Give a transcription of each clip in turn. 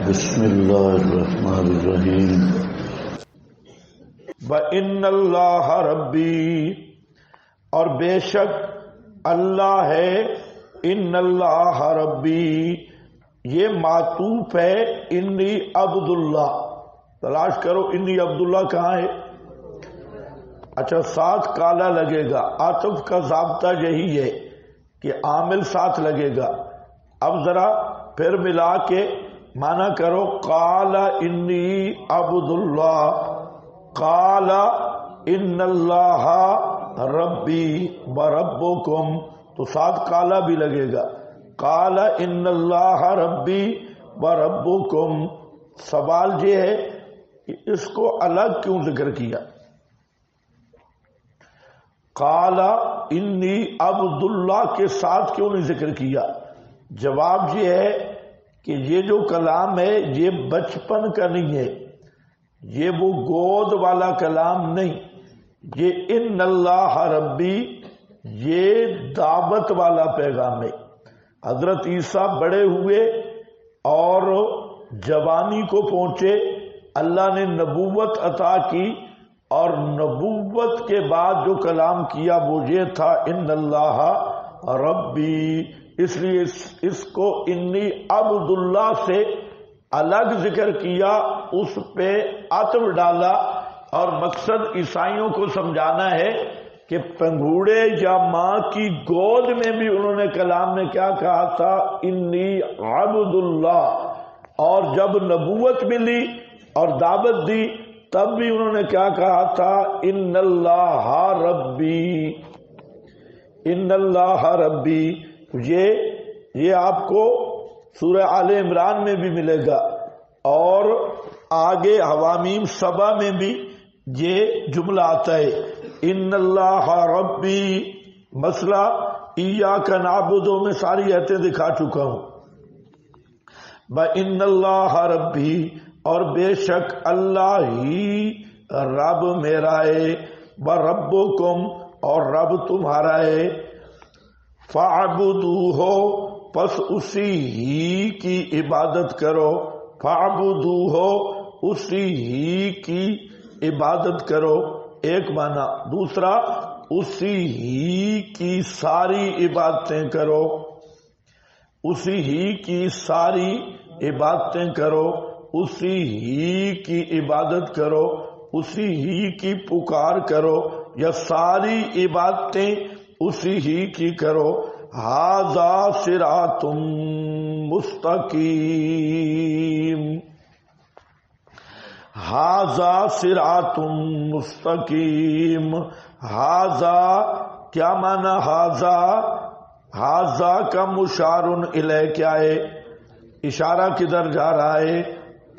بسم اللہ الرحمن الرحیم وَإِنَّ اللَّهَ رَبِّي، اور بے شک اللہ ہے، ان اللہ ربی، یہ معطوف ہے انی عبداللہ. تلاش کرو انی عبداللہ کہاں ہے. اچھا ساتھ کالا لگے گا. عاطف کا ضابطہ یہی ہے کہ عامل ساتھ لگے گا. اب ذرا پھر ملا کے مانا کرو. قال انی عبداللہ، قال ان اللہ ربی وربکم، تو ساتھ کالا بھی لگے گا. قال ان اللہ ربی وربکم. سوال یہ ہے کہ اس کو الگ کیوں ذکر کیا. قال انی عبداللہ کے ساتھ کیوں نہیں ذکر کیا. جواب یہ ہے کہ یہ جو کلام ہے یہ بچپن کا نہیں ہے، یہ وہ گود والا کلام نہیں. یہ ان اللہ ربی یہ دعوت والا پیغام ہے. حضرت عیسیٰ بڑے ہوئے اور جوانی کو پہنچے، اللہ نے نبوت عطا کی، اور نبوت کے بعد جو کلام کیا وہ یہ تھا ان اللہ ربی. اس لیے اس کو انی عبداللہ سے الگ ذکر کیا، اس پہ عطف ڈالا، اور مقصد عیسائیوں کو سمجھانا ہے کہ پنگوڑے یا ماں کی گود میں بھی انہوں نے کلام میں کیا کہا تھا، انی عبداللہ. اور جب نبوت ملی اور دعوت دی تب بھی انہوں نے کیا کہا تھا، ان اللہ ربی، ان اللہ ربی. یہ آپ کو سورہ آل عمران میں بھی ملے گا، اور آگے حوامیم سبا میں بھی یہ جملہ آتا ہے ان اللہ ربی. مسئلہ ایاک نعبد میں ساری آیتیں دکھا چکا ہوں. ان اللہ ربی، اور بے شک اللہ ہی رب میرا ہے، وربکم، اور رب تمہارا ہے. فاعبدوہ، پس اسی ہی کی عبادت کرو. فاعبدوہ، اسی ہی کی عبادت کرو، ایک معنی. دوسرا اسی ہی کی ساری عبادتیں کرو، اسی ہی کی ساری عبادتیں کرو، اسی ہی کی عبادت کرو، اسی ہی کی پکار کرو، یا ساری عبادتیں اسی ہی کی کرو. ھذا صراط مستقیم، ھذا صراط مستقیم. ھذا کیا معنی ھذا؟ ھذا کا مشار الیہ کیا ہے، اشارہ کدھر جا رہا ہے؟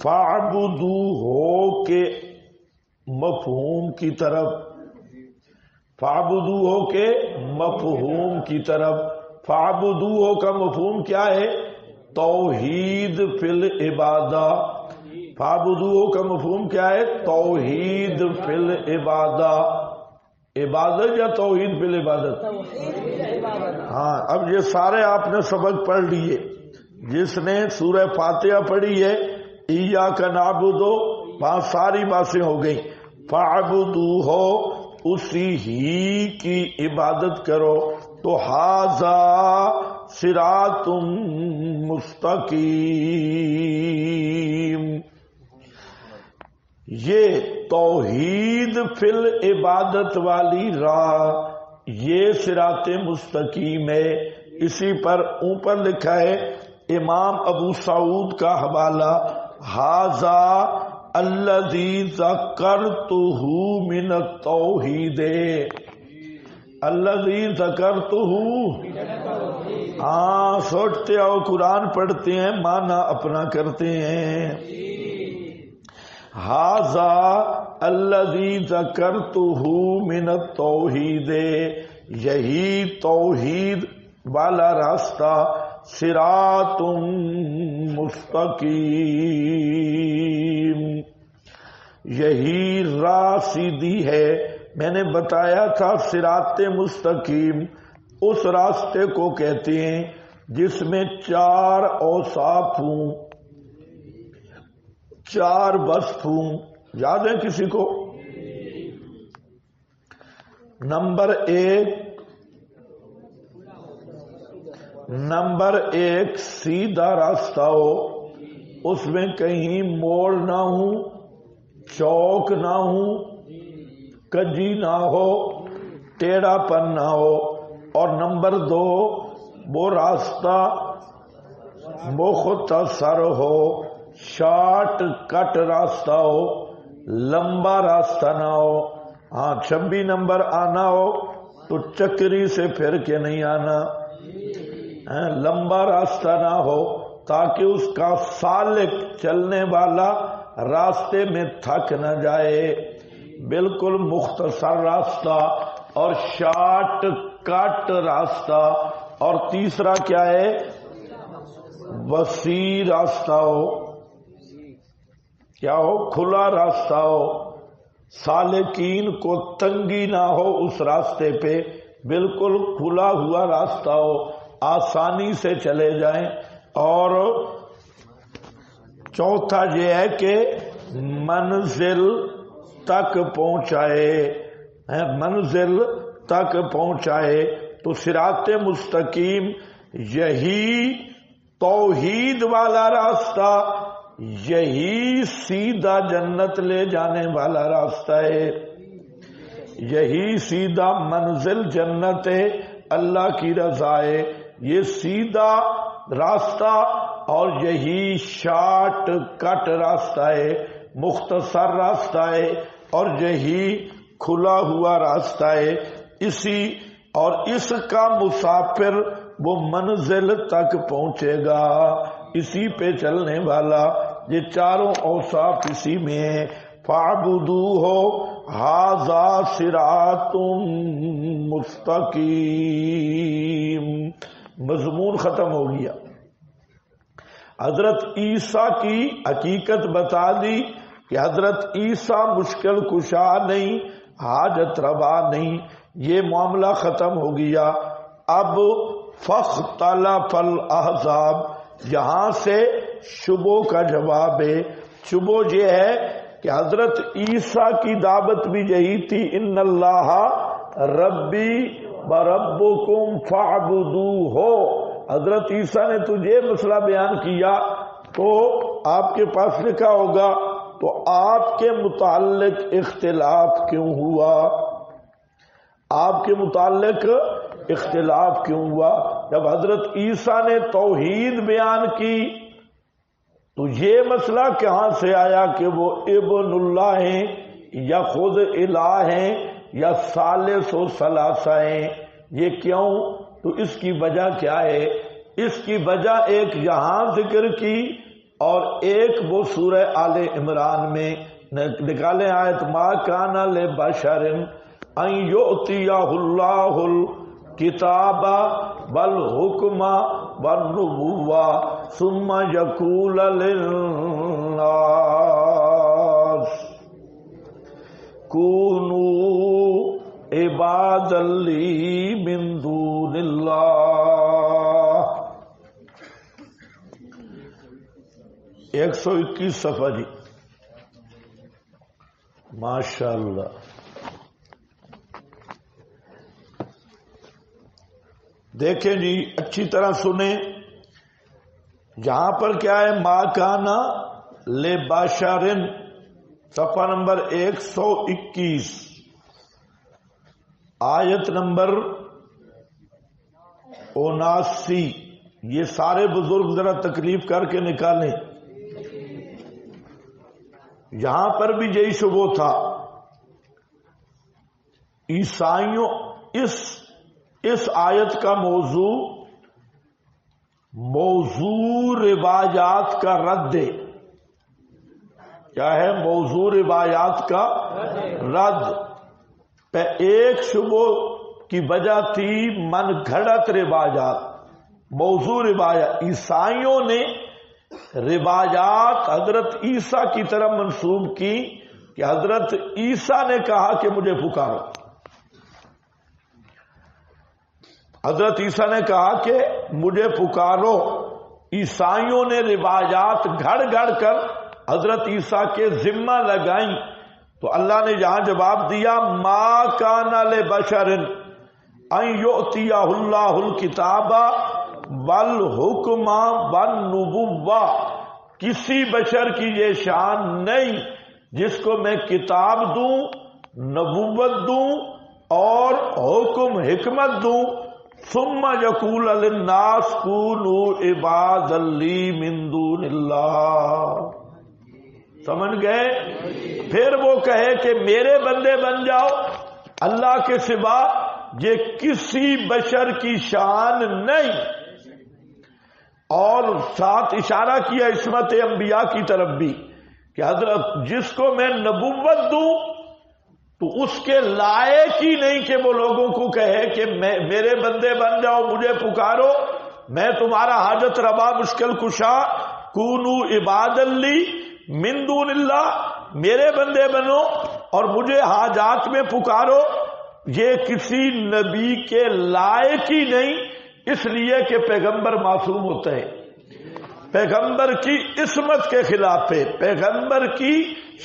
فاعبدوہ کے مفہوم کی طرف، فاعبدوہ کے مفہوم کی طرف. فاعبدوہ کا مفہوم کیا ہے؟ توحید فی العبادہ. فاعبدوہ کا مفہوم کیا ہے؟ توحید فی العبادہ. عبادت یا توحید فی العبادت؟ ہاں. اب یہ سارے آپ نے سبق پڑھ لیے. جس نے سورہ فاتحہ پڑھی ہے ایاک نعبد، وہاں ساری باتیں ہو گئیں. فاعبدوہ، اسی ہی کی عبادت کرو. تو ھذا صراط مستقیم، یہ توحید فی العبادت والی راہ، یہ صراط مستقیم ہے. اسی پر اوپر لکھا ہے امام ابو سعود کا حوالہ، ھذا الذی ذکرتہ من التوحید، الذی ذکرتہ. ہاں سوچتے ہو قرآن پڑھتے ہیں معنی اپنا کرتے ہیں. ھذا الذی ذکرتہ من التوحید، یہی توحید والا راستہ. صراط مستقیم، یہی راہ سیدھی ہے. میں نے بتایا تھا صراط مستقیم اس راستے کو کہتے ہیں جس میں 4 اوصاف ہوں، 4 وصف ہوں. یاد ہے کسی کو؟ نمبر ایک سیدھا راستہ ہو، اس میں کہیں موڑ نہ ہو، چوک نہ ہو، کجی نہ ہو، ٹیڑھا پن نہ ہو. اور نمبر 2 وہ راستہ مختصر ہو، شارٹ کٹ راستہ ہو، لمبا راستہ نہ ہو. ہاں 26 نمبر آنا ہو تو چکری سے پھر کے نہیں آنا، لمبا راستہ نہ ہو تاکہ اس کا سالک چلنے والا راستے میں تھک نہ جائے. بالکل مختصر راستہ اور شارٹ کٹ راستہ. اور تیسرا کیا ہے؟ وسیع راستہ ہو. کیا ہو؟ کھلا راستہ ہو، سالکین کو تنگی نہ ہو اس راستے پہ، بالکل کھلا ہوا راستہ ہو، آسانی سے چلے جائیں. اور چوتھا یہ ہے کہ منزل تک پہنچائے، منزل تک پہنچائے. تو صراط مستقیم یہی توحید والا راستہ، یہی سیدھا جنت لے جانے والا راستہ ہے، یہی سیدھا منزل جنت ہے، اللہ کی رضا ہے. یہ سیدھا راستہ اور یہی شارٹ کٹ راستہ ہے، مختصر راستہ ہے اور یہی کھلا ہوا راستہ ہے. اور اس کا مسافر وہ منزل تک پہنچے گا، اسی پہ چلنے والا. یہ چاروں اوصاف اسی میں ہیں. فاعبدوہ ھذا صراط مستقیم. مضمون ختم ہو گیا. حضرت عیسیٰ کی حقیقت بتا دی کہ حضرت عیسیٰ مشکل کشا نہیں، حاجت روا نہیں. یہ معاملہ ختم ہو گیا. اب فاختلف الاحزاب، یہاں سے شبوں کا جواب ہے. شبو یہ ہے کہ حضرت عیسیٰ کی دعوت بھی یہی تھی، ان اللہ ربی وربکم فاعبدوہ. حضرت عیسیٰ نے تجھے مسئلہ بیان کیا تو آپ کے پاس لکھا ہوگا تو آپ کے متعلق اختلاف کیوں ہوا؟ آپ کے متعلق اختلاف کیوں ہوا؟ جب حضرت عیسیٰ نے توحید بیان کی تو یہ مسئلہ کہاں سے آیا کہ وہ ابن اللہ ہیں یا خود الہ ہیں یا ثالث و ثلاثہ ہیں؟ یہ کیوں؟ تو اس کی وجہ کیا ہے؟ اس کی وجہ ایک یہاں ذکر کی اور ایک وہ سورہ آل عمران میں. نکالیں آیت، ما کان لبشر ان یؤتیہ اللہ الکتاب والحکم والنبوہ ثم یقول للناس کونوا عبادا لی من دون اللہ. 121 صفحہ جی. ماشاءاللہ. دیکھیں جی اچھی طرح سنیں. یہاں پر کیا ہے؟ ما کانا لبشرن، صفحہ نمبر 121 آیت نمبر 79. یہ سارے بزرگ ذرا تکلیف کر کے نکالیں. یہاں پر بھی یہی شبہ تھا. عیسائیوں اس آیت کا موضوع روایات کا رد ہے. کیا ہے؟ موضوع روایات کا رد. پہ ایک شبہ کی وجہ تھی من گھڑت روایات. موضوع روایات، عیسائیوں نے روایات حضرت عیسیٰ کی طرف منسوب کی کہ حضرت عیسیٰ نے کہا کہ مجھے پکارو. حضرت عیسیٰ نے کہا کہ مجھے پکارو. عیسائیوں نے روایات گھڑ گھڑ کر حضرت عیسیٰ کے ذمہ لگائیں تو اللہ نے جہاں جواب دیا ما کان لبشر ان یؤتیہ اللہ الکتاب والحکم والنبوہ. کسی بشر کی یہ شان نہیں جس کو میں کتاب دوں، نبوت دوں اور حکم حکمت دوں. ثم یقول للناس کونوا عبادا لی من دون اللہ. سمجھ گئے؟ پھر وہ کہے کہ میرے بندے بن جاؤ اللہ کے سوا. یہ کسی بشر کی شان نہیں. اور ساتھ اشارہ کیا عصمت انبیاء کی طرف بھی کہ حضرت جس کو میں نبوت دوں تو اس کے لائق ہی نہیں کہ وہ لوگوں کو کہے کہ میرے بندے بن جاؤ، مجھے پکارو، میں تمہارا حاجت روا مشکل کشا. کونو عباد لی من دون اللہ، میرے بندے بنو اور مجھے حاجات میں پکارو. یہ کسی نبی کے لائق ہی نہیں، اس لیے کہ پیغمبر معصوم ہوتا ہے، پیغمبر کی عصمت کے خلاف ہے، پیغمبر کی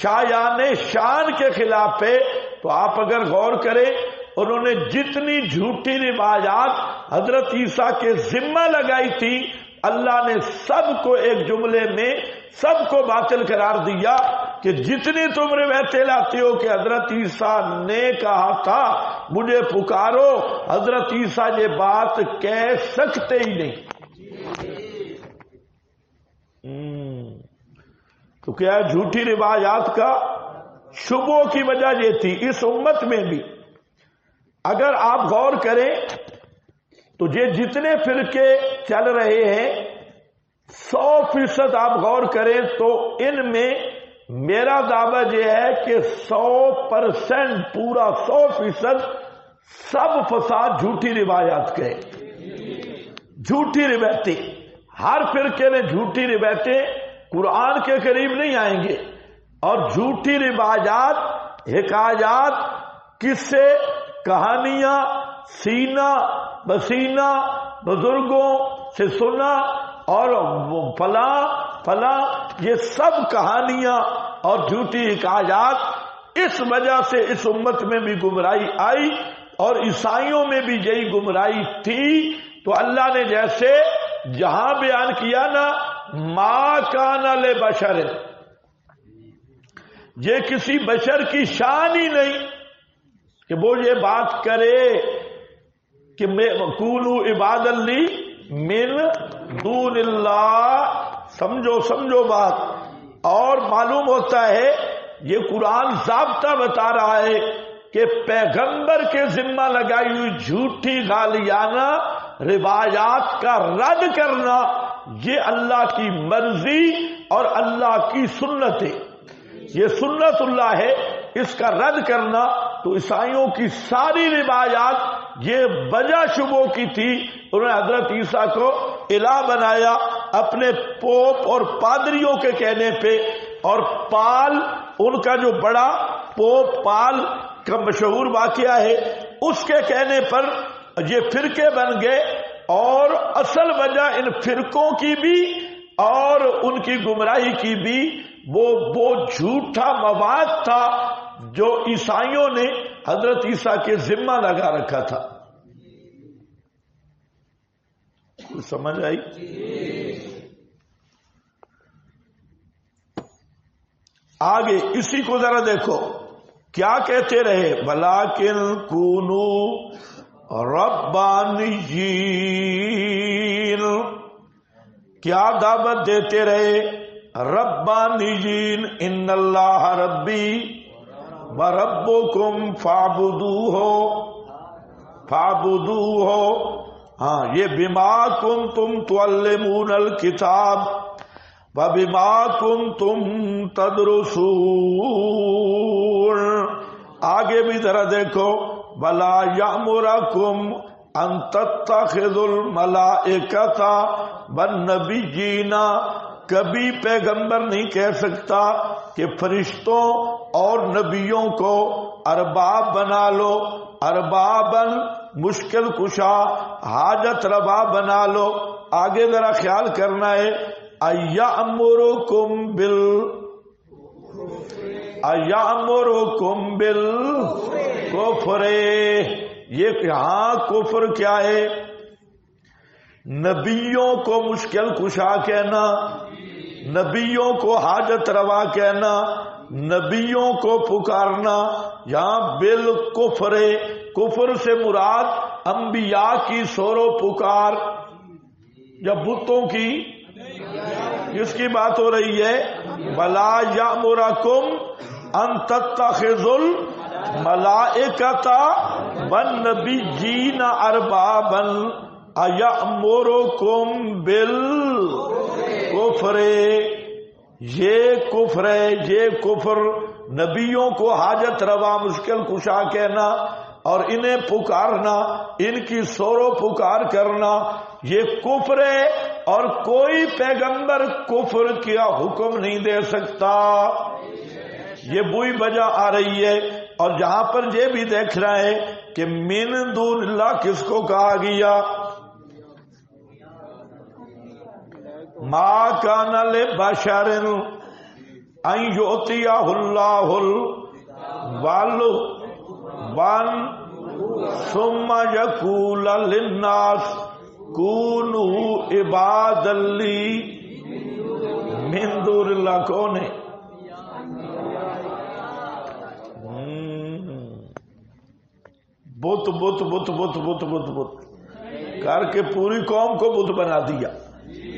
شایان شان کے خلاف ہے. تو آپ اگر غور کریں انہوں نے جتنی جھوٹی روایات حضرت عیسیٰ کے ذمہ لگائی تھی اللہ نے سب کو ایک جملے میں سب کو باطل قرار دیا کہ جتنی تم روایتیں لاتے ہو کہ حضرت عیسیٰ نے کہا تھا مجھے پکارو، حضرت عیسیٰ یہ بات کہہ سکتے ہی نہیں. تو کیا جھوٹی روایات کا شبہوں کی وجہ یہ تھی اس امت میں بھی. اگر آپ غور کریں تو یہ جتنے فرقے چل رہے ہیں 100% آپ غور کریں تو ان میں میرا دعویٰ یہ ہے کہ 100% پورا 100% سب فساد جھوٹی روایات کے. جھوٹی روایتیں، ہر فرقے نے جھوٹی روایتیں قرآن کے قریب نہیں آئیں گے. اور جھوٹی روایات، حکایات، قصے، کہانیاں، سینہ بسینہ بزرگوں سے سنا اور فلاں فلاں، یہ سب کہانیاں اور جھوٹی حکایات اس وجہ سے اس امت میں بھی گمراہی آئی اور عیسائیوں میں بھی یہی گمراہی تھی. تو اللہ نے جیسے جہاں بیان کیا نا ما کان لبشر، یہ کسی بشر کی شان ہی نہیں کہ وہ یہ بات کرے کہ کونو عباد لی من دون اللہ. سمجھو بات. اور معلوم ہوتا ہے یہ قرآن ضابطہ بتا رہا ہے کہ پیغمبر کے ذمہ لگائی ہوئی جھوٹی غالیانہ روایات کا رد کرنا یہ اللہ کی مرضی اور اللہ کی سنت ہے. یہ سنت اللہ ہے، اس کا رد کرنا. تو عیسائیوں کی ساری روایات یہ وجہ شبوں کی تھی. انہوں نے حضرت عیسیٰ کو الہ بنایا اپنے پوپ اور پادریوں کے کہنے پہ، اور پال ان کا جو بڑا پوپ پال کا مشہور واقعہ ہے اس کے کہنے پر یہ فرقے بن گئے. اور اصل وجہ ان فرقوں کی بھی اور ان کی گمراہی کی بھی وہ جھوٹا مواد تھا جو عیسائیوں نے حضرت عیسیٰ کے ذمہ لگا رکھا تھا. سمجھ آئی؟ آگے اسی کو ذرا دیکھو کیا کہتے رہے، وَلَٰكِن كُونُوا رَبَّانِيِّينَ. کیا دعوت دیتے رہے؟ ربانیین، ان اللہ ربی وربکم فاعبدوہ. ہاں یہ بما کنتم تعلمون الکتاب وبما کنتم تدرسون. آگے بھی ذرا دیکھو، ولا یأمرکم ان تتخذوا الملائکۃ والنبیین. کبھی پیغمبر نہیں کہہ سکتا کہ فرشتوں اور نبیوں کو ارباب بنا لو. اربابن مشکل کشا حاجت روا بنا لو. آگے ذرا خیال کرنا ہے. ایامرکم بالکفر. یہ یہاں کفر کیا ہے؟ نبیوں کو مشکل کشا کہنا، نبیوں کو حاجت روا کہنا، نبیوں کو پکارنا. یہاں بالکفر، کفر سے مراد انبیاء کی سور و پکار یا بتوں کی، کس کی بات ہو رہی ہے؟ ولا یامرکم ان تتخذوا الملائکۃ والنبیین اربابا ایامرکم بالکفر. یہ کفر ہے، یہ کفر. نبیوں کو حاجت روا مشکل کشا کہنا اور انہیں پکارنا، ان کی سور و پکار کرنا، یہ کفر ہے. اور کوئی پیغمبر کفر کیا حکم نہیں دے سکتا. یہ بوئی بجا آ رہی ہے. اور جہاں پر یہ بھی دیکھ رہا ہے کہ من دون اللہ کس کو کہا گیا؟ ما کان لبشر ان یؤتیہ اللہ الوالد ثم یقول للناس کونوا عبادا لی من دون اللہ. کون ہے؟ بت بت بت بت بت بت بت کر کے پوری قوم کو بت بنا دیا.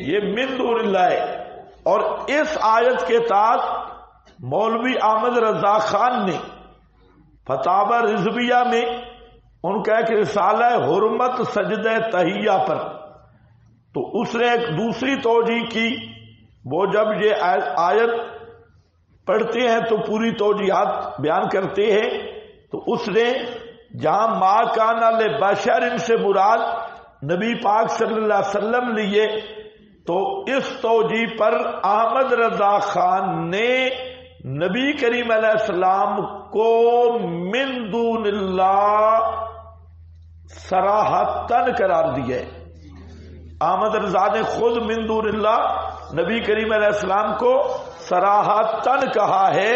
یہ من دون اللہ ہے. اور اس آیت کے تحت مولوی احمد رضا خان نے فتاوی رضویہ میں ان کا ایک رسالہ حرمت سجدہ تحیہ پر، تو اس نے ایک دوسری توجیہ کی. وہ جب یہ آیت پڑھتے ہیں تو پوری توجیہات بیان کرتے ہیں. تو اس نے جہاں ما کان لبشر سے مراد نبی پاک صلی اللہ علیہ وسلم لیے، تو اس توجیہ پر احمد رضا خان نے نبی کریم علیہ السلام کو من دون اللہ صراحتاً قرار دیا ہے. احمد رضا نے خود من دون اللہ نبی کریم علیہ السلام کو صراحتاً کہا ہے.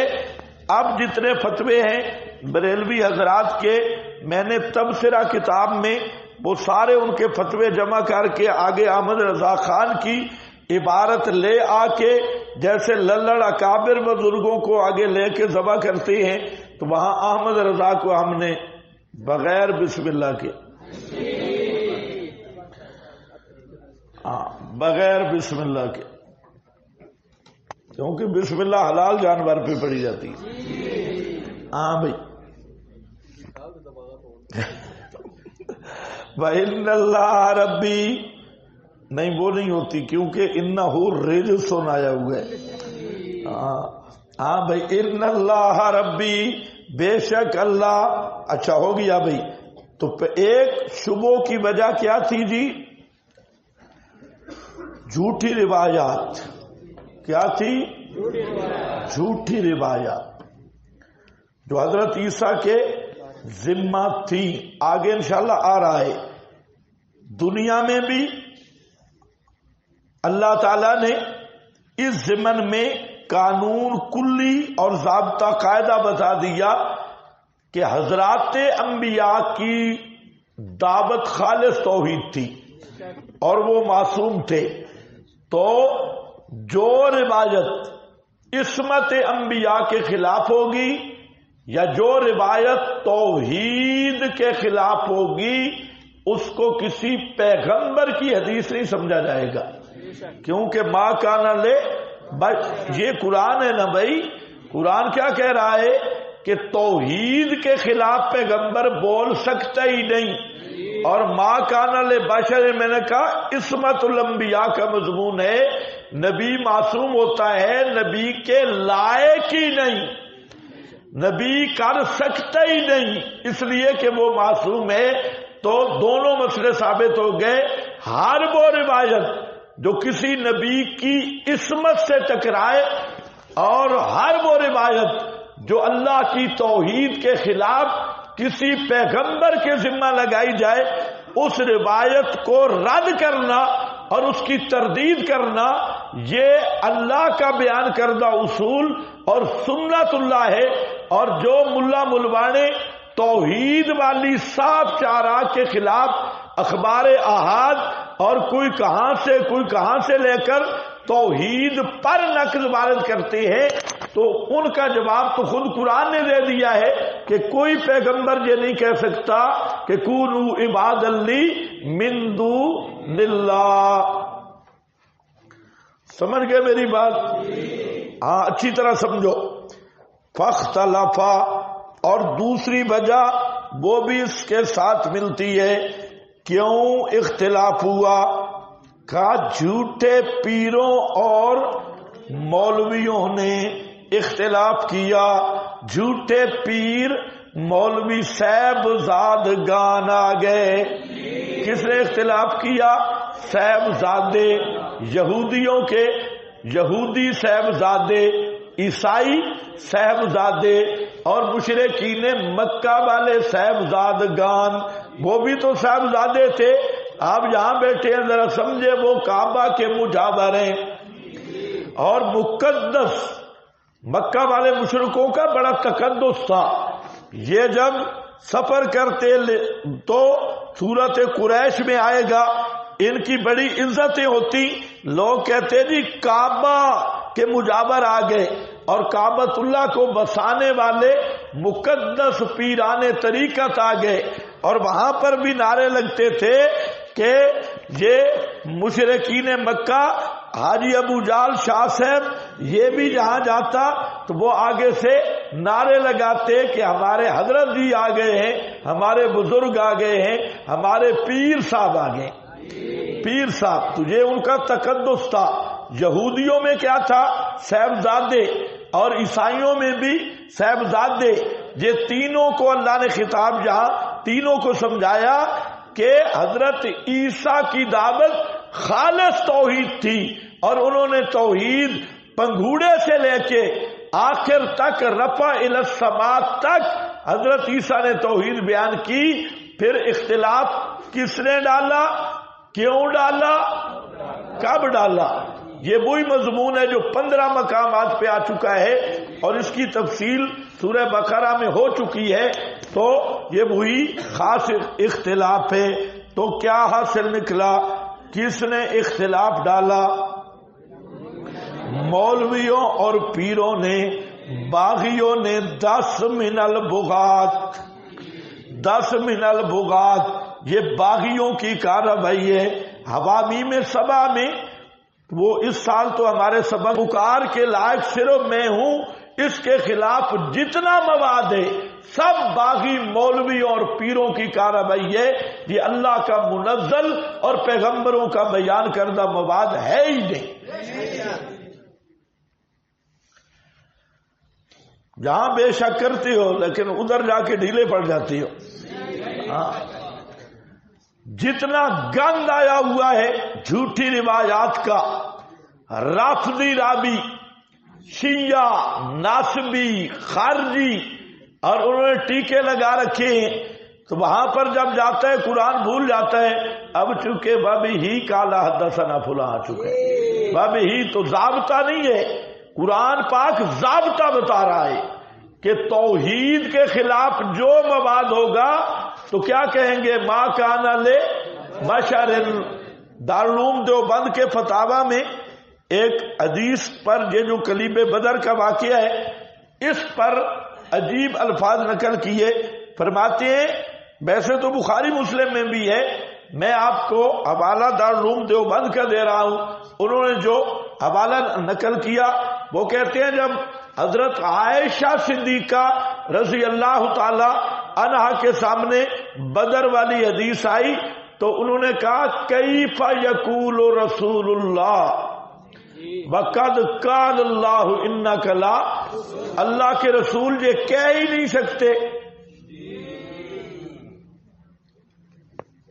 اب جتنے فتوے ہیں بریلوی حضرات کے، میں نے تبصرہ کتاب میں وہ سارے ان کے فتوے جمع کر کے آگے احمد رضا خان کی عبارت لے آ کے، جیسے للڑ اکابر بزرگوں کو آگے لے کے ذبح کرتے ہیں، تو وہاں احمد رضا کو ہم نے بغیر بسم اللہ کے، بغیر بسم اللہ کے، کیونکہ بسم اللہ حلال جانور پہ پڑی جاتی ہے. ہاں بھائی. وَإِنَّ اللَّهَ رَبِّي نہیں، وہ نہیں ہوتی کیونکہ اِنَّهُ رِجْسٌ آیا ہوا ہے. ہاں بھائی. اِنَّ اللَّهَ رَبِّي، بے شک اللہ. اچھا ہو گیا بھائی. تو ایک شبوں کی وجہ کیا تھی جی؟ جھوٹی روایات. کیا تھی؟ جھوٹی روایات جو حضرت عیسیٰ کے ذمہ تھی. آگے انشاءاللہ آ رہا ہے. دنیا میں بھی اللہ تعالیٰ نے اس ضمن میں قانون کلی اور ضابطہ قاعدہ بتا دیا کہ حضرات انبیاء کی دعوت خالص توحید تھی اور وہ معصوم تھے. تو جو روایت عصمت انبیاء کے خلاف ہوگی یا جو روایت توحید کے خلاف ہوگی، اس کو کسی پیغمبر کی حدیث نہیں سمجھا جائے گا. کیونکہ ما کان لے، یہ قرآن ہے نا بھائی. قرآن کیا کہہ رہا ہے کہ توحید کے خلاف پیغمبر بول سکتا ہی نہیں. اور ما کان لبشر، میں نے کہا عصمت الانبیاء کا مضمون ہے. نبی معصوم ہوتا ہے، نبی کے لائق ہی نہیں، نبی کر سکتا ہی نہیں، اس لیے کہ وہ معصوم ہے. تو دونوں مسئلے ثابت ہو گئے. ہر وہ روایت جو کسی نبی کی عصمت سے ٹکرائے اور ہر وہ روایت جو اللہ کی توحید کے خلاف کسی پیغمبر کے ذمہ لگائی جائے اس روایت کو رد کرنا اور اس کی تردید کرنا، یہ اللہ کا بیان کردہ اصول اور سنت اللہ ہے۔ اور جو ملا ملوانے توحید والی صاف چاراغ کے خلاف اخبار احاد اور کوئی کہاں سے لے کر توحید پر نقد وارد کرتے ہیں، تو ان کا جواب تو خود قرآن نے دے دیا ہے کہ کوئی پیغمبر یہ نہیں کہہ سکتا کہ کونوا عباد لی من دون اللہ۔ سمجھ گئے میری بات؟ ہاں، اچھی طرح سمجھو۔ فاختلفا، اور دوسری وجہ وہ بھی اس کے ساتھ ملتی ہے، کیوں اختلاف ہوا؟ کہ جھوٹے پیروں اور مولویوں نے اختلاف کیا۔ جھوٹے پیر مولوی صاحبزادگان آ گئے۔ کس نے اختلاف کیا؟ صاحبزادے، یہودیوں کے یہودی صاحبزادے، عیسائی صاحبزادے، اور مشرکین مکہ والے صاحبزادگان، وہ بھی تو صاحبزادے تھے۔ آپ یہاں بیٹھے ہیں، ذرا سمجھے، وہ کعبہ کے مجاور ہیں اور مقدس مکہ والے مشرکوں کا بڑا تقدس تھا۔ یہ جب سفر کرتے تو سورت قریش میں آئے گا، ان کی بڑی عزتیں ہوتی، لوگ کہتے جی کعبہ کے مجاور آ گئے، اور کعبۃ اللہ کو بسانے والے مقدس پیرانے طریقت آ گئے، اور وہاں پر بھی نعرے لگتے تھے کہ یہ مشرکین مکہ، حاجی ابو جال شاہ صاحب، یہ بھی جہاں جاتا تو وہ آگے سے نعرے لگاتے کہ ہمارے حضرت جی آ گئے ہیں، ہمارے بزرگ آ گئے ہیں، ہمارے پیر صاحب آ گئے۔ پیر صاحب، تجھے ان کا تقدس تھا۔ یہودیوں میں کیا تھا؟ صاحبزادے، اور عیسائیوں میں بھی صاحبزادے۔ یہ تینوں کو اللہ نے خطاب یہاں تینوں کو سمجھایا کہ حضرت عیسیٰ کی دعوت خالص توحید تھی، اور انہوں نے توحید پنگھوڑے سے لے کے آخر تک رفع الی السماء تک حضرت عیسیٰ نے توحید بیان کی۔ پھر اختلاف کس نے ڈالا؟ کیوں ڈالا؟ کب ڈالا؟ یہ وہی مضمون ہے جو 15 مقامات پہ آ چکا ہے، اور اس کی تفصیل سورہ بقرہ میں ہو چکی ہے۔ تو یہ وہی خاص اختلاف ہے۔ تو کیا حاصل نکلا؟ کس نے اختلاف ڈالا؟ مولویوں اور پیروں نے، باغیوں نے 10 من البغات، 10 من البغات، یہ باغیوں کی کارروائی ہے۔ حوامی میں سبا میں، وہ اس سال تو ہمارے سبق پکار کے لائق صرف میں ہوں، اس کے خلاف جتنا مواد ہے سب باغی مولویوں اور پیروں کی کارروائی ہے۔ یہ اللہ کا منزل اور پیغمبروں کا بیان کردہ مواد ہے ہی نہیں۔ جہاں بے شک کرتی ہو لیکن ادھر جا کے ڈھیلے پڑ جاتی ہو۔ جتنا گند آیا ہوا ہے جھوٹی روایات کا، رافضی رابی، شیعہ، ناصبی، خارجی، اور انہوں نے ٹیکے لگا رکھے ہیں، تو وہاں پر جب جاتا ہے قرآن بھول جاتا ہے۔ اب چونکہ بابی ہی کالا حدثنا فلاں آ چکے ہیں، بابی ہی تو ضابطہ نہیں ہے، قرآن پاک ضابطہ بتا رہا ہے کہ توحید کے خلاف جو مواد ہوگا تو کیا کہیں گے؟ ما کان لبشر۔ دارالعلوم دیوبند کے فتاوی میں ایک حدیث پر، یہ جو کلیب بدر کا واقعہ ہے، اس پر عجیب الفاظ نقل کیے۔ فرماتے ہیں، ویسے تو بخاری مسلم میں بھی ہے، میں آپ کو حوالہ دارالعلوم دیوبند کا دے رہا ہوں۔ انہوں نے جو حوالہ نقل کیا وہ کہتے ہیں جب حضرت عائشہ صدیقہ رضی اللہ تعالی عنہا کے سامنے بدر والی حدیث آئی تو انہوں نے کہا کیف یقول رسول اللہ وقد قال اللہ انک لا، اللہ کے رسول یہ کہہ ہی نہیں سکتے۔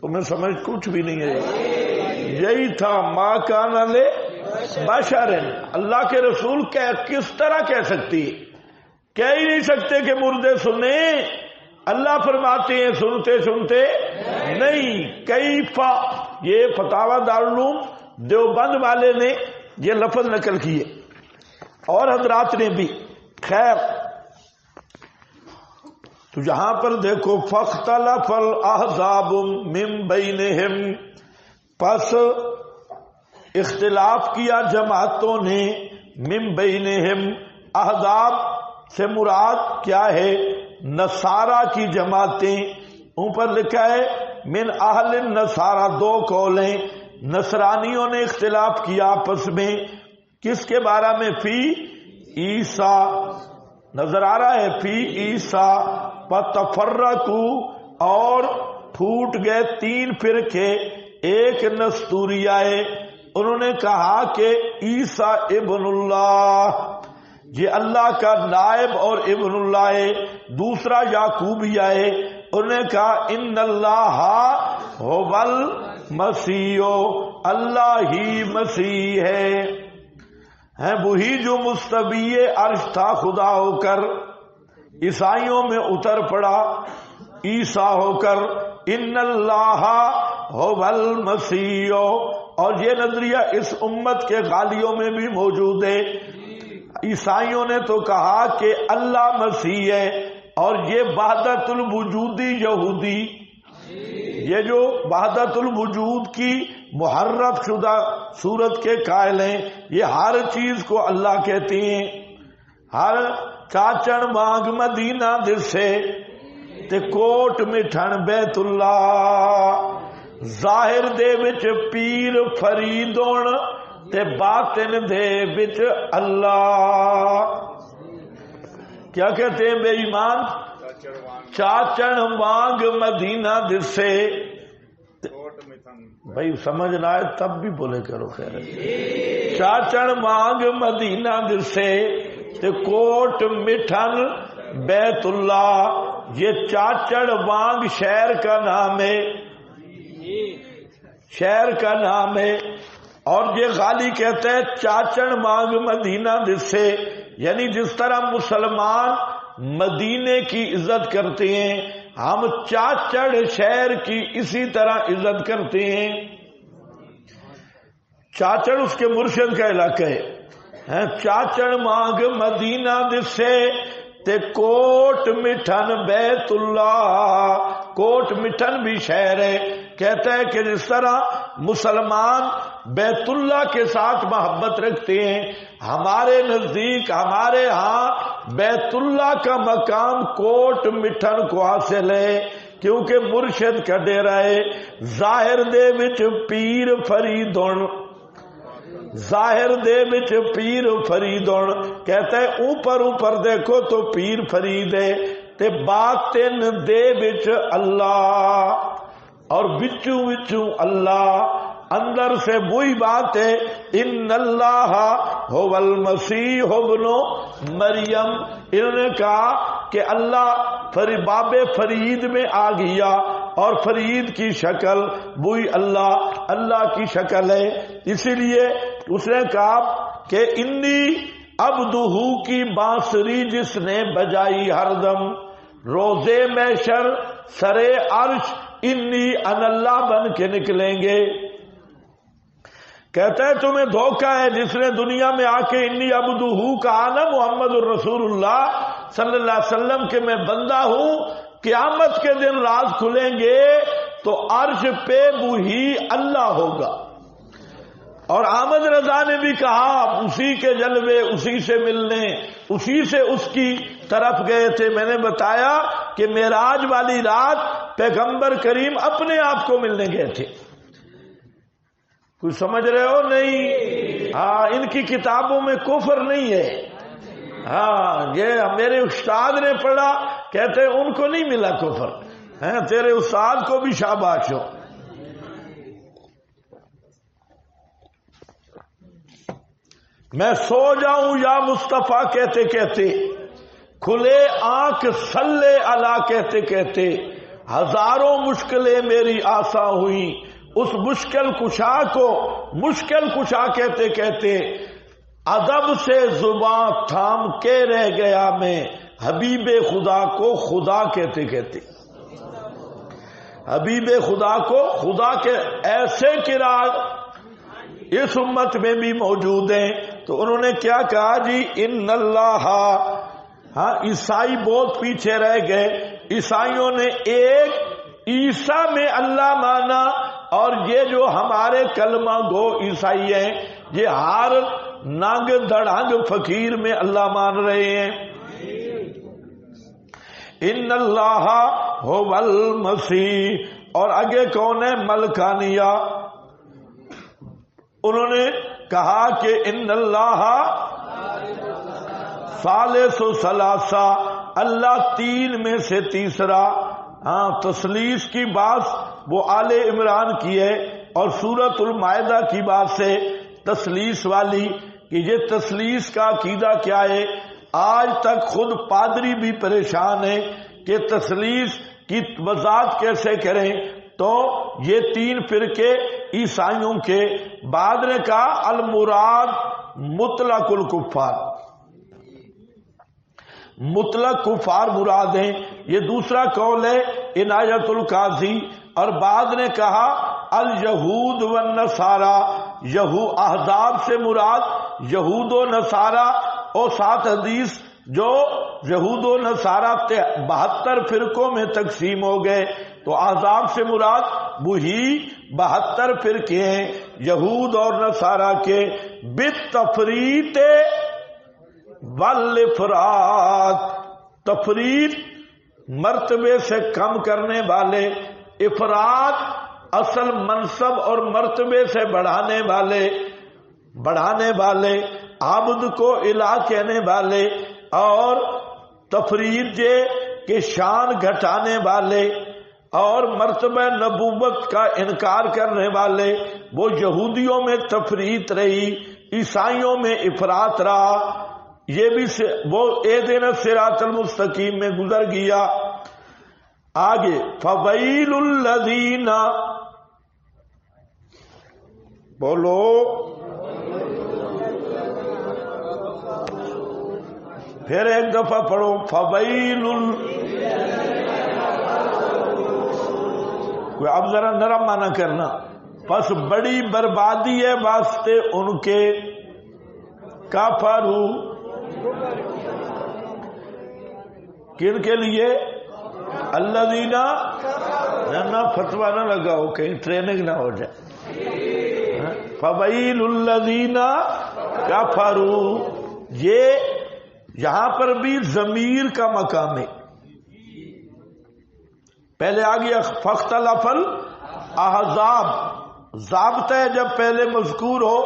تمہیں سمجھ کچھ بھی نہیں ہے، یہی تھا ما کان لبشر، اللہ کے رسول کس طرح کہہ سکتی؟ کہہ ہی نہیں سکتے کہ مردے سنیں، اللہ فرماتے ہیں سنتے سنتے نہیں. کیفا یہ فتاوی دارالعلوم دیوبند والے نے یہ لفظ نقل کیے اور حضرات نے بھی. خیر تو جہاں پر دیکھو فاختلف الاحزاب من بینہم، پس اختلاف کیا جماعتوں نے، من بینہم احزاب سے مراد کیا ہے؟ نصارہ کی جماعتیں. اوپر لکھا ہے من اہل النصارہ، دو قولیں. نصرانیوں نے اختلاف کیا آپس میں کس کے بارے میں؟ فی عیسیٰ. نظر آ رہا ہے فی عیسیٰ. فتفرقوا، اور پھوٹ گئے تین فرقے. ایک نستوریائے، انہوں نے کہا کہ عیسیٰ ابن اللہ، یہ اللہ کا نائب اور ابن اللہ ہے. دوسرا یعقوبیہ ہے، انہوں نے کہا ان اللہ هو المسیح، اللہ ہی مسیح ہے وہی جو مستوی عرش تھا خدا ہو کر، عیسائیوں میں اتر پڑا عیسیٰ ہو کر. ان اللہ هو المسیح، اور یہ نظریہ اس امت کے غالیوں میں بھی موجود ہے. عیسائیوں نے تو کہا کہ اللہ مسیح ہے، اور یہ وحدت الوجودی یہودی، یہ جو وحدت الوجود کی محرف شدہ صورت کے قائل ہیں، یہ ہر چیز کو اللہ کہتے ہیں. ہر چاچن مانگ مدینہ دسے تے کوٹ مٹھن بیت اللہ، ظاہر دے وچ پیر فرید ہون تے باطن دے وچ اللہ. کیا کہتے ہیں بے ایمان؟ چاچن مانگ مدینہ دسے. بھائی سمجھ نہ آئے تب بھی بولے کرو خیر. چاچن مانگ مدینہ دسے تے کوٹ مٹھن بیت اللہ. یہ چاچڑ وانگ شہر کا نام ہے، شہر کا نام ہے. اور یہ غالی کہتے ہیں چاچڑ مانگ مدینہ دسے، یعنی جس طرح مسلمان مدینے کی عزت کرتے ہیں، ہم چاچڑ شہر کی اسی طرح عزت کرتے ہیں. چاچڑ اس کے مرشد کا علاقہ ہے. چاچڑ مانگ مدینہ دسے تے کوٹ مٹھن بیت اللہ. کوٹ مٹھن بھی شہر ہے. کہتا ہے کہ جس طرح مسلمان بیت اللہ کے ساتھ محبت رکھتے ہیں، ہمارے نزدیک ہمارے ہاں بیت اللہ کا مقام کوٹ مٹھن کو حاصل ہے، کیونکہ مرشد کا ڈیرا ہے. ظاہر دے وچ پیر فریدن، ظاہر دے وچ پیر فریدن. کہتا ہے اوپر اوپر دیکھو تو پیر فرید ہے، تے باطن دے وچ اللہ، اور بچوں بچوں اللہ. اندر سے وہی بات ہے ان اللہ هو المسیح ابن مریم. انہوں نے کہا کہ اللہ باب فرید میں آ گیا، اور فرید کی شکل وہی اللہ کی شکل ہے. اسی لیے اس نے کہا کہ انی عبدہ کی بانسری جس نے بجائی ہر دم، روزے محشر سرے عرش انی ان اللہ بن کے نکلیں گے. کہتا ہے تمہیں دھوکہ ہے جس نے دنیا میں آ کے انی عبدہ کہا نا محمد الرسول اللہ صلی اللہ علیہ وسلم کہ میں بندہ ہوں. قیامت کے دن راز کھلیں گے تو عرش پہ وہی اللہ ہوگا. اور احمد رضا نے بھی کہا اسی کے جلوے، اسی سے ملنے، اسی سے اس کی طرف گئے تھے. میں نے بتایا کہ معراج والی رات پیغمبر کریم اپنے آپ کو ملنے گئے تھے. کچھ سمجھ رہے ہو نہیں؟ ہاں، ان کی کتابوں میں کفر نہیں ہے. ہاں، یہ میرے استاد نے پڑھا، کہتے ان کو نہیں ملا کفر. تیرے استاد کو بھی شاباش ہو. میں سو جاؤں یا مصطفیٰ کہتے کہتے، کھلے آنکھ صلی اللہ کہتے کہتے، ہزاروں مشکلیں میری آساں ہوئی. اس مشکل کشا کو مشکل کشا کہتے کہتے ادب سے زباں تھام کے رہ گیا میں، حبیب خدا کو خدا کہتے حبیب خدا کو خدا کے ایسے قرار اس امت میں بھی موجود ہیں. تو انہوں نے کیا کہا جی ان اللہ. ہاں عیسائی بہت پیچھے رہ گئے. عیسائیوں نے ایک عیسیٰ میں اللہ مانا، اور یہ جو ہمارے کلمہ گو عیسائی ہیں یہ ہر ننگ دڑنگ فقیر میں اللہ مان رہے ہیں. ان اللہ هو المسیح. اور آگے کون ہے؟ ملکانیہ. انہوں نے کہا کہ ان اللہ ثالث ثلاثہ، اللہ تین میں سے تیسرا. ہاں تثلیث کی بات وہ آل عمران کی ہے، اور سورۃ المائدہ کی بات سے تثلیث والی کہ یہ تثلیث کا عقیدہ کیا ہے. آج تک خود پادری بھی پریشان ہے کہ تثلیث کی وضاحت کیسے کریں. تو یہ تین فرقے عیسائیوں کے. بعد نے کہا المراد مطلق الکفار، مطلق کفار مراد ہیں. یہ دوسرا قول ہے عنایت القاضی. اور بعد نے کہا الیہود والنصارى، احزاب سے مراد یہود و نصارہ. اور سات حدیث جو یہود و نصارہ 72 فرقوں میں تقسیم ہو گئے، تو احزاب سے مراد وہی 72 فرقے ہیں یہود اور نصارہ کے. بالتفریط والافراط، تفریط مرتبے سے کم کرنے والے، افراد اصل منصب اور مرتبے سے بڑھانے والے، عبد کو الہ کہنے والے، اور تفریط کے شان گھٹانے والے، اور مرتبہ نبوت کا انکار کرنے والے. وہ یہودیوں میں تفریط رہی، عیسائیوں میں افراط رہا. یہ بھی وہ اہدنا الصراط المستقیم میں گزر گیا. آگے فویل الذین، بولو پھر ایک دفعہ پڑھو فویل. اب ذرا نرم مانا کرنا. پس بڑی بربادی ہے واسطے ان کے کافرو. کن کے لیے؟ الذین، نہ فتوا نہ لگاؤ کہیں ٹریننگ نہ ہو جائے. فویل الذین کفروا، یہ یہاں پر بھی ضمیر کا مقام ہے. پہلے آ گیا فاختلف الاحزاب. ضابطہ ہے جب پہلے مذکور ہو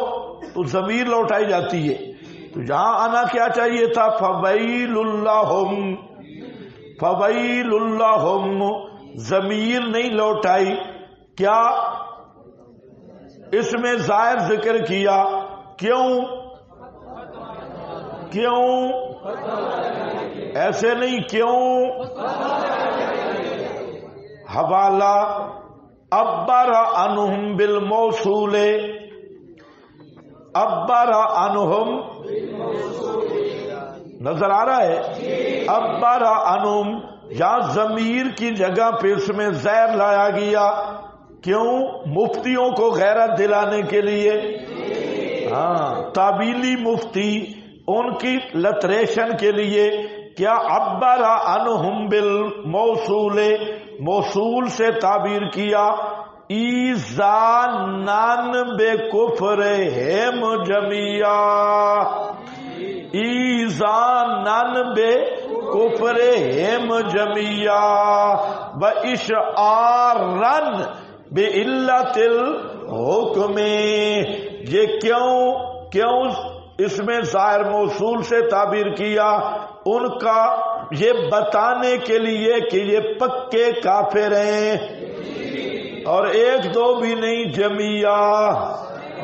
تو ضمیر لوٹائی جاتی ہے. تو جہاں آنا کیا چاہیے تھا؟ فویل اللہم، فویل اللہم. ضمیر نہیں لوٹائی. کیا اس میں ظاہر ذکر کیا؟ کیوں ایسے نہیں، کیوں حوالہ عبر عنہم بالموصول، عبر عنہم نظر آ رہا ہے؟ عبر عنہم، یا ضمیر کی جگہ پہ اس میں زیر لایا گیا. کیوں؟ مفتیوں کو غیرت دلانے کے لیے. ہاں تعبیلی مفتی ان کی لتریشن کے لیے. کیا عبر عنہم بالموصول، موصول سے تعبیر کیا. ایذانن بکفرہم جمیعا، ایذانن بکفرہم جمیعا، واشعارن بعلت الحکم. یہ کیوں اس میں ظاہر موصول سے تعبیر کیا؟ ان کا یہ بتانے کے لیے کہ یہ پکے کافر ہیں، اور ایک دو بھی نہیں، جمیعہ.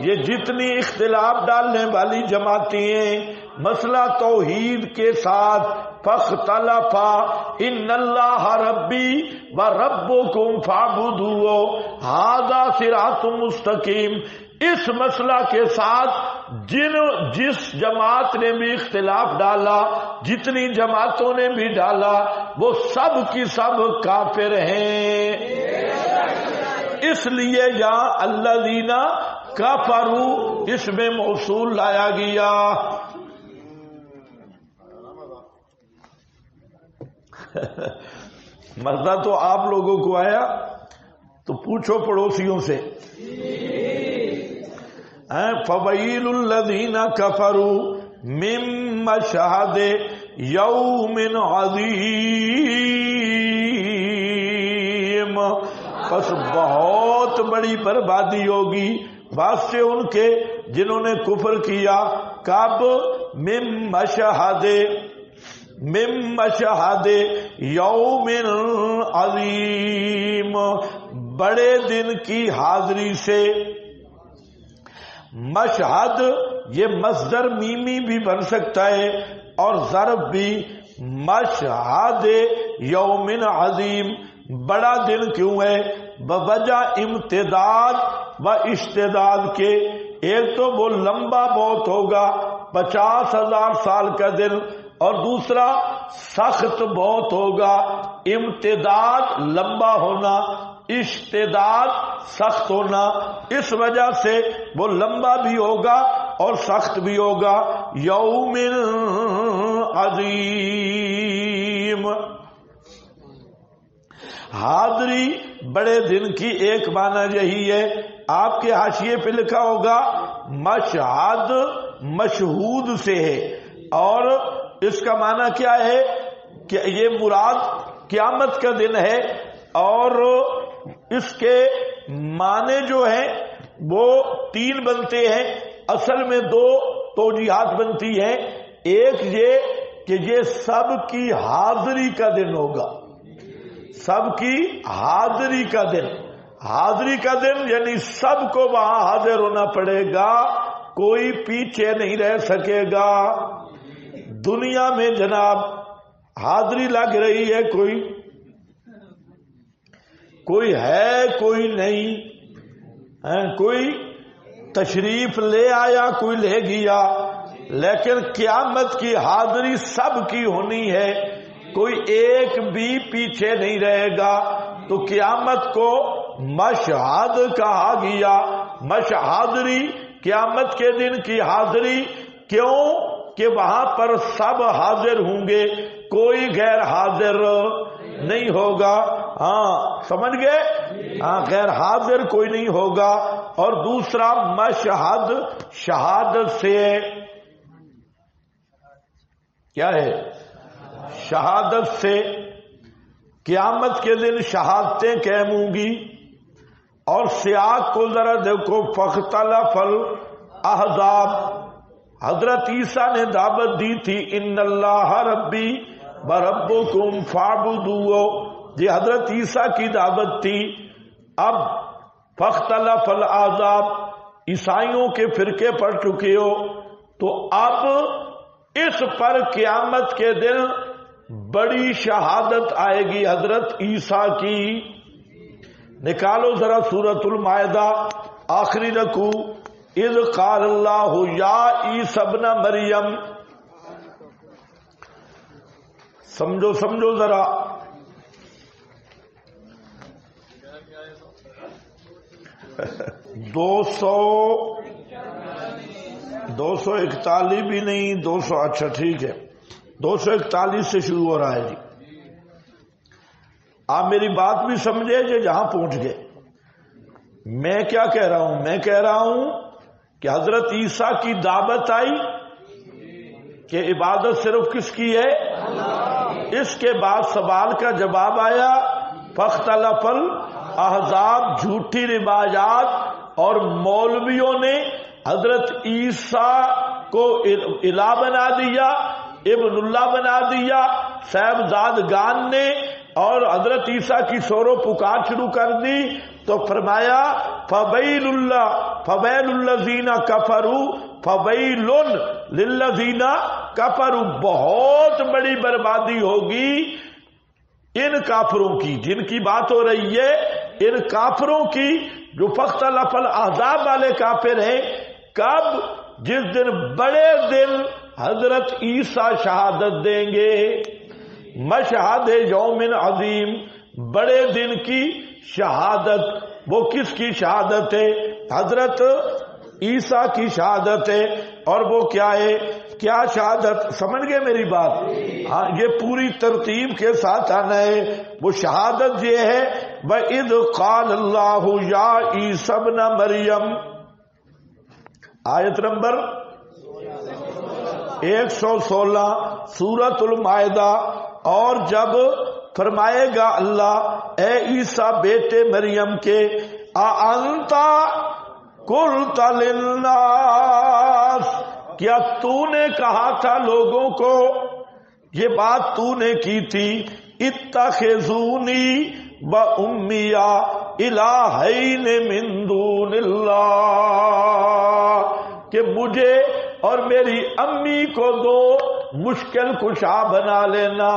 یہ جتنی اختلاف ڈالنے والی جماعتیں ہیں مسئلہ توحید کے ساتھ، فاختلفا ان اللہ ربی و ربکم فاعبدوہ ھذا صراط مستقیم، اس مسئلہ کے ساتھ جس جماعت نے بھی اختلاف ڈالا، جتنی جماعتوں نے بھی ڈالا، وہ سب کی سب کافر ہیں۔ اس لیے یہاں الذین کفروا اس میں موصول لایا گیا۔ مزہ تو آپ لوگوں کو آیا، تو پوچھو پڑوسیوں سے۔ فویل الذین کفروا من مشہد یوم عظیم، پس بہت بڑی بربادی ہوگی واسطے ان کے جنہوں نے کفر کیا۔ کب؟ من مشہد یوم عظیم، بڑے دن کی حاضری سے۔ مشہد یہ مصدر میمی بھی بن سکتا ہے اور ضرب بھی۔ مشہد یوم عظیم، بڑا دن کیوں ہے؟ بوجہ امتداد و اشتداد کے۔ ایک تو وہ لمبا بہت ہوگا، 50,000 سال کا دن، اور دوسرا سخت بہت ہوگا۔ امتداد لمبا ہونا، اشتداد سخت ہونا، اس وجہ سے وہ لمبا بھی ہوگا اور سخت بھی ہوگا۔ یوم عظیم، حاضری بڑے دن کی ایک معنی یہی ہے۔ آپ کے حاشیے پہ لکھا ہوگا مشہد مشہود سے ہے، اور اس کا معنی کیا ہے کہ یہ مراد قیامت کا دن ہے، اور اس کے معنی جو ہیں وہ 3 بنتے ہیں۔ اصل میں 2 توجیہات بنتی ہیں۔ ایک یہ کہ یہ سب کی حاضری کا دن ہوگا، سب کی حاضری کا دن۔ حاضری کا دن یعنی سب کو وہاں حاضر ہونا پڑے گا، کوئی پیچھے نہیں رہ سکے گا۔ دنیا میں جناب حاضری لگ رہی ہے، کوئی ہے کوئی نہیں، کوئی تشریف لے آیا کوئی لے گیا، لیکن قیامت کی حاضری سب کی ہونی ہے، کوئی ایک بھی پیچھے نہیں رہے گا۔ تو قیامت کو مشہد کہا گیا، مشہادری، قیامت کے دن کی حاضری۔ کیوں؟ کہ وہاں پر سب حاضر ہوں گے، کوئی غیر حاضر نہیں ہوگا۔ ہاں سمجھ گئے؟ ہاں غیر حاضر کوئی نہیں ہوگا۔ اور دوسرا مشہد شہادت سے، کیا ہے؟ شہادت سے، قیامت کے دن شہادتیں قائم ہوں گی۔ اور سیاق کو ذرا دیکھو، فاختلف الاحزاب، حضرت عیسیٰ نے دعوت دی تھی ان اللہ ربی وربکم فاعبدوہ، یہ حضرت عیسیٰ کی دعوت تھی۔ اب فاختلف الاحزاب، عیسائیوں کے فرقے پڑ چکے ہو، تو اب اس پر قیامت کے دن بڑی شہادت آئے گی حضرت عیسیٰ کی۔ نکالو ذرا سورۃ المائدہ آخری رکوع، اذ قال اللہ یا عیسی ابن مریم، سمجھو ذرا، دو سو اکتالیس بھی نہیں، 200، اچھا ٹھیک ہے، 241 سے شروع ہو رہا ہے جی۔ آپ میری بات بھی سمجھے جو جہاں پہنچ گئے۔ میں کیا کہہ رہا ہوں؟ میں کہہ رہا ہوں کہ حضرت عیسیٰ کی دعوت آئی کہ عبادت صرف کس کی ہے؟ اس کے بعد سوال کا جواب آیا، فاختلف الاحزاب، جھوٹی روایات اور مولویوں نے حضرت عیسیٰ کو الہ بنا دیا، ابن اللہ بنا دیا، صاحبزادگان نے، اور حضرت عیسیٰ کی شور و پکار شروع کر دی۔ تو فرمایا فویل الذین کفروا، فویل للذین کفروا، بہت بڑی بربادی ہوگی ان کافروں کی، جن کی بات ہو رہی ہے ان کافروں کی جو فاختلف الاحزاب والے کافر ہیں۔ کب؟ جس دن بڑے دن حضرت عیسیٰ شہادت دیں گے. مشہد یوم عظیم، بڑے دن کی شہادت. وہ کس کی شہادت ہے؟ حضرت عیسیٰ کی شہادت ہے. اور وہ کیا ہے؟ کیا شہادت؟ سمجھ گئے میری بات؟ ہاں، یہ پوری ترتیب کے ساتھ آنا ہے. وہ شہادت یہ ہے وَإِذْ قَالَ اللَّهُ يَا عِيسَى ابْنَ مَرْيَمَ، آیت نمبر 116 سورۃ المائدہ. اور جب فرمائے گا اللہ اے عیسیٰ بیٹے مریم کے، اَأَنْتَ قُلْتَ لِلنَّاسِ، کیا تو نے کہا تھا لوگوں کو، یہ بات تو نے کی تھی، اتخذونی وَأُمِّيَ إِلَٰهَيْنِ مِن دُونِ اللَّهِ، کہ مجھے اور میری امی کو دو مشکل کشا بنا لینا،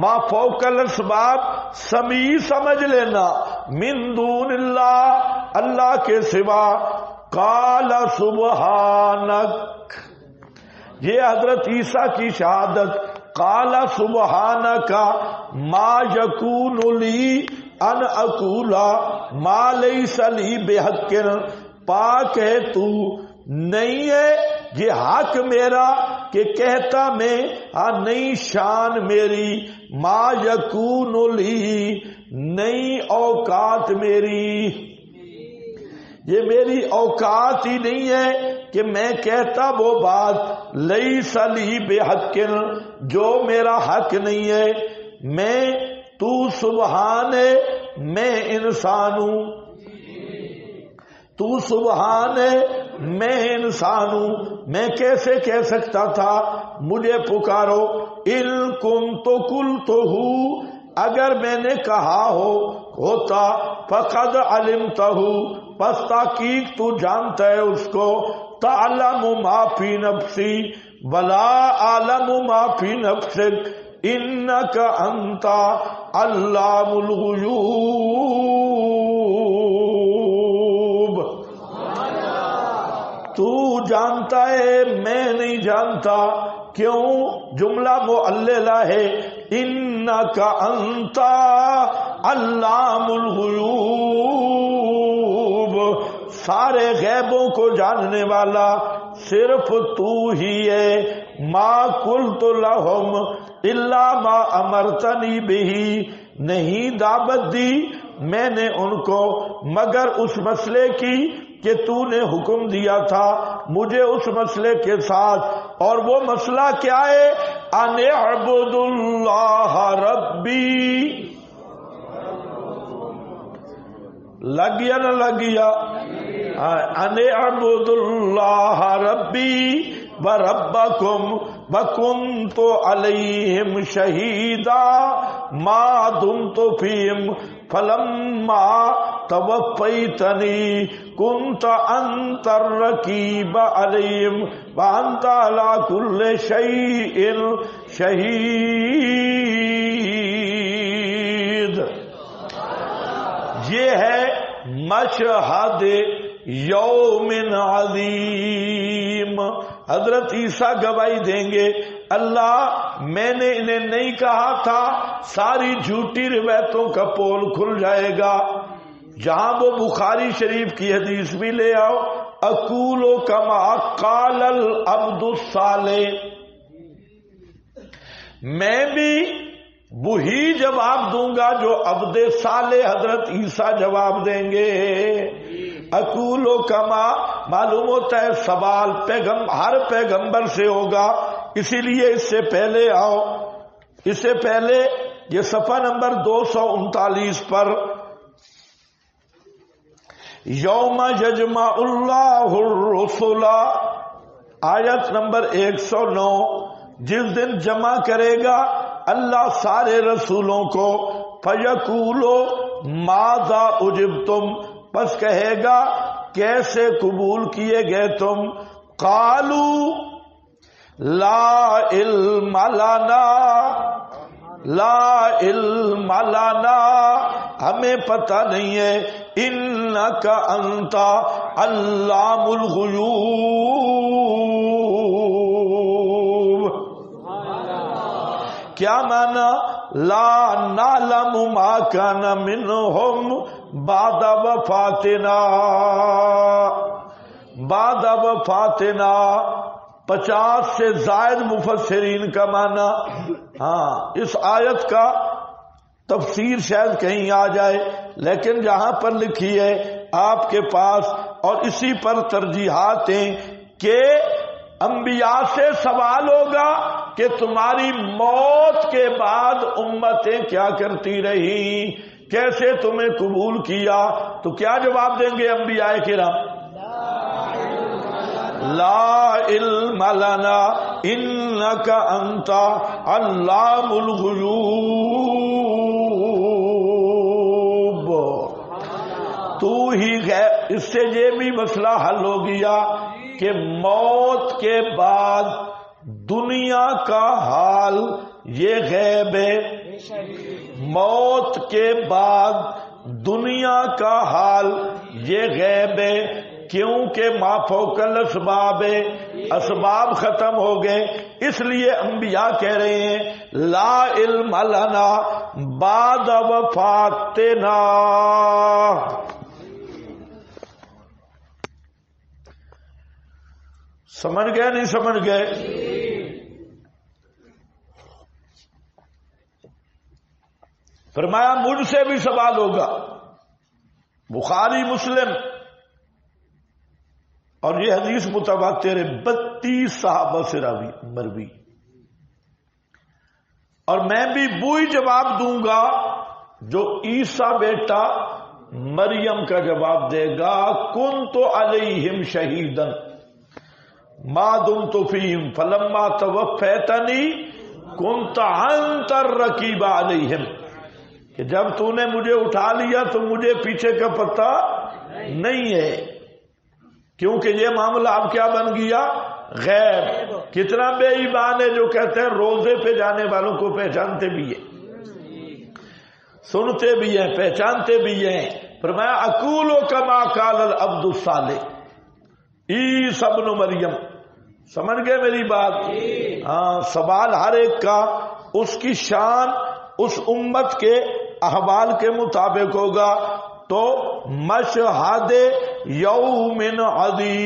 ما فوق الاسباب سمیع سمجھ لینا، من دون اللہ اللہ کے سوا. قال سبحانک، یہ حضرت عیسیٰ کی شہادت. قال سبحانک ما یکون لی ان اقول ما لیس لی بحق، پاک ہے تو، نہیں ہے یہ حق میرا کہ کہتا میں، نہیں شان میری، ما یکون لی، نہیں اوقات میری، یہ میری اوقات ہی نہیں ہے کہ میں کہتا وہ بات، لیس لی بحق، جو میرا حق نہیں ہے. میں، تو سبحان ہے، میں انسان ہوں. تو سبحان ہے، میں انسان ہوں. میں کیسے کہہ سکتا تھا مجھے پکارو؟ ان کنت قلتہ، اگر میں نے کہا ہوتا، فقد علمتہ، پس تحقیق تو جانتا ہے اس کو، تعلم ما فی نفسی ولا اعلم ما فی نفسک انک انت علام الغیوب. تو جانتا ہے میں نہیں جانتا. کیوں؟ جملہ معللہ ہے. انک انت علام الغیوب، سارے غیبوں کو جاننے والا صرف تو ہی ہے. ما قلت لہم الا ما امرتنی بہ، نہیں دعوت دی میں نے ان کو مگر اس مسئلے کی کہ تو نے حکم دیا تھا مجھے اس مسئلے کے ساتھ. اور وہ مسئلہ کیا ہے؟ ان اعبد اللہ ربی، لگ گیا نہ لگ گیا؟ ان اعبد اللہ ربی وَرَبَّكُمْ وَكُنْتُ عَلَيْهِمْ شَهِيدًا مَا دُمْتُ فِيهِمْ فَلَمَّا تَوَفَّيْتَنِي كُنْتَ أَنْتَ الرَّقِيبَ عَلَيْهِمْ وَأَنْتَ عَلَى كُلِّ شَيْءٍ شَهِيدٌ. یہ ہے مشہد یوم عظیم. حضرت عیسیٰ گواہی دیں گے اللہ میں نے انہیں نہیں کہا تھا، ساری جھوٹی روایتوں کا پول کھل جائے گا. جہاں وہ بخاری شریف کی حدیث بھی لے آؤ، اقول کما قال العبد الصالح، میں بھی وہی جواب دوں گا جو عبد صالح حضرت عیسیٰ جواب دیں گے. اقول کما معلوم ہوتا ہے سوال ہر پیغمبر سے ہوگا، اسی لیے اس سے پہلے آؤ، اس سے پہلے یہ صفحہ نمبر 239 پر یوم یجمع اللہ الرسل، آیت نمبر 109، جس دن جمع کرے گا اللہ سارے رسولوں کو، فیقولو ماذا اجبتم، پس کہے گا کیسے قبول کیے گئے تم؟ قالو لا علم لنا، لا علم لنا، ہمیں پتہ نہیں ہے، انک انت علام الغیوب، کیا مانا؟ لا نعلم ما کان منہم بعد وفاتنا، بعد وفاتنا 50 سے زائد مفسرین کا مانا. ہاں اس آیت کا تفسیر شاید کہیں آ جائے، لیکن جہاں پر لکھی ہے آپ کے پاس اور اسی پر ترجیحات ہیں کہ انبیاء سے سوال ہوگا کہ تمہاری موت کے بعد امتیں کیا کرتی رہی، کیسے تمہیں قبول کیا؟ تو کیا جواب دیں گے انبیاء کرام؟ لا علم لنا انک انت علام الغیوب. تو ہی غیب. اس سے یہ بھی مسئلہ حل ہو گیا کہ موت کے بعد دنیا کا حال یہ غیب ہے. موت کے بعد دنیا کا حال یہ غیب ہے، کیونکہ ما فوق الاسباب ہے، اسباب ختم ہو گئے. اس لیے انبیاء کہہ رہے ہیں لا علم لنا بعد وفاتنا. سمجھ گئے نہیں سمجھ گئے؟ فرمایا مجھ سے بھی سوال ہوگا. بخاری مسلم اور یہ حدیث متواتر ہے، 32 صحابہ سے مروی. اور میں بھی وہی جواب دوں گا جو عیسیٰ بیٹا مریم کا جواب دے گا. کنت علیہم شہیدن ما دمت فیہم فلما توفیتنی کنت انت الرقیب علیہم. کہ جب تو نے مجھے اٹھا لیا تو مجھے پیچھے کا پتہ نہیں ہے، کیونکہ یہ معاملہ اب کیا بن گیا؟ غیب. کتنا بے ایمان ہے جو کہتے ہیں روزے پہ جانے والوں کو پہچانتے بھی ہیں، سنتے بھی ہیں، پہچانتے بھی ہیں. فرمایا اقول کما قال العبد الصالح عیسیٰ ابن مریم. سمجھ گئے میری بات؟ ہاں سوال ہر ایک کا اس کی شان اس امت کے احوال کے مطابق ہوگا. تو مشہد یوم عظیم